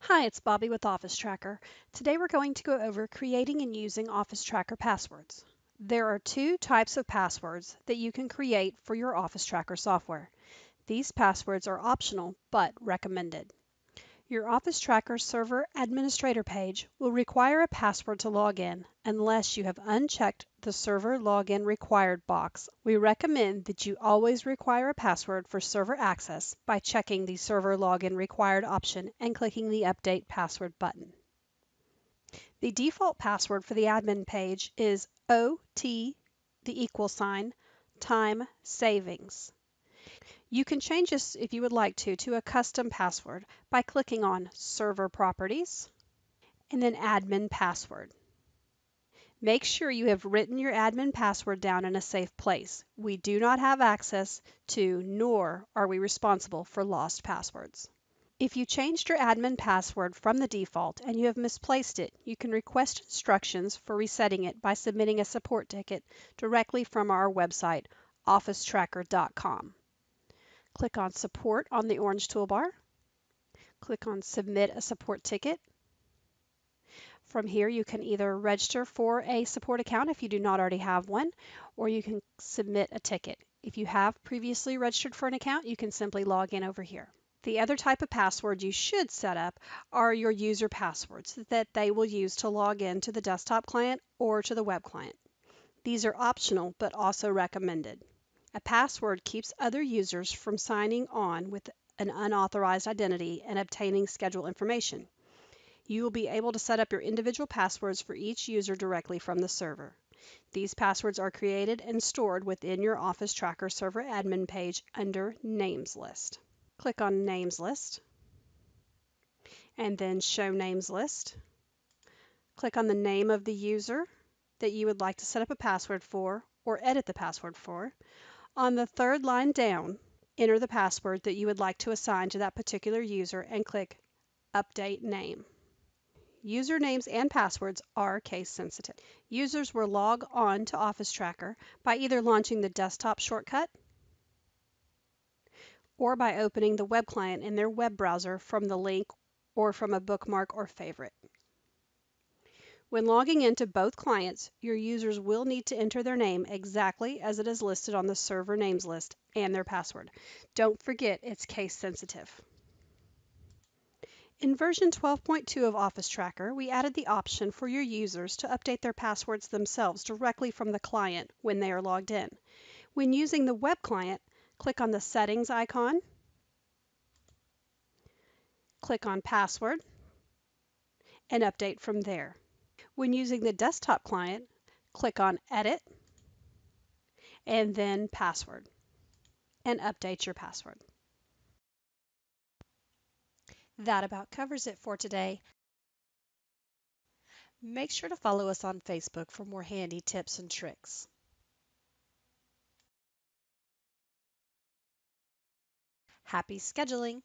Hi, it's Bobby with Office Tracker. Today we're going to go over creating and using Office Tracker passwords. There are two types of passwords that you can create for your Office Tracker software. These passwords are optional but recommended. Your Office Tracker server administrator page will require a password to log in unless you have unchecked the server login required box. We recommend that you always require a password for server access by checking the server login required option and clicking the update password button. The default password for the admin page is OT, the equal sign, time savings. You can change this if you would like to a custom password by clicking on Server Properties and then Admin Password. Make sure you have written your admin password down in a safe place. We do not have access to, nor are we responsible for lost passwords. If you changed your admin password from the default and you have misplaced it, you can request instructions for resetting it by submitting a support ticket directly from our website, officetracker.com. Click on Support on the orange toolbar. Click on Submit a Support Ticket. From here, you can either register for a support account if you do not already have one, or you can submit a ticket. If you have previously registered for an account, you can simply log in over here. The other type of password you should set up are your user passwords that they will use to log in to the desktop client or to the web client. These are optional but also recommended. A password keeps other users from signing on with an unauthorized identity and obtaining schedule information. You will be able to set up your individual passwords for each user directly from the server. These passwords are created and stored within your Office Tracker server admin page under Names List. Click on Names List and then Show Names List. Click on the name of the user that you would like to set up a password for or edit the password for. On the third line down, enter the password that you would like to assign to that particular user and click Update Name. Usernames and passwords are case sensitive. Users will log on to Office Tracker by either launching the desktop shortcut or by opening the web client in their web browser from the link or from a bookmark or favorite. When logging into both clients, your users will need to enter their name exactly as it is listed on the server names list and their password. Don't forget it's case sensitive. In version 12.2 of Office Tracker, we added the option for your users to update their passwords themselves directly from the client when they are logged in. When using the web client, click on the Settings icon, click on Password, and update from there. When using the desktop client, click on Edit, and then Password, and update your password. That about covers it for today. Make sure to follow us on Facebook for more handy tips and tricks. Happy scheduling!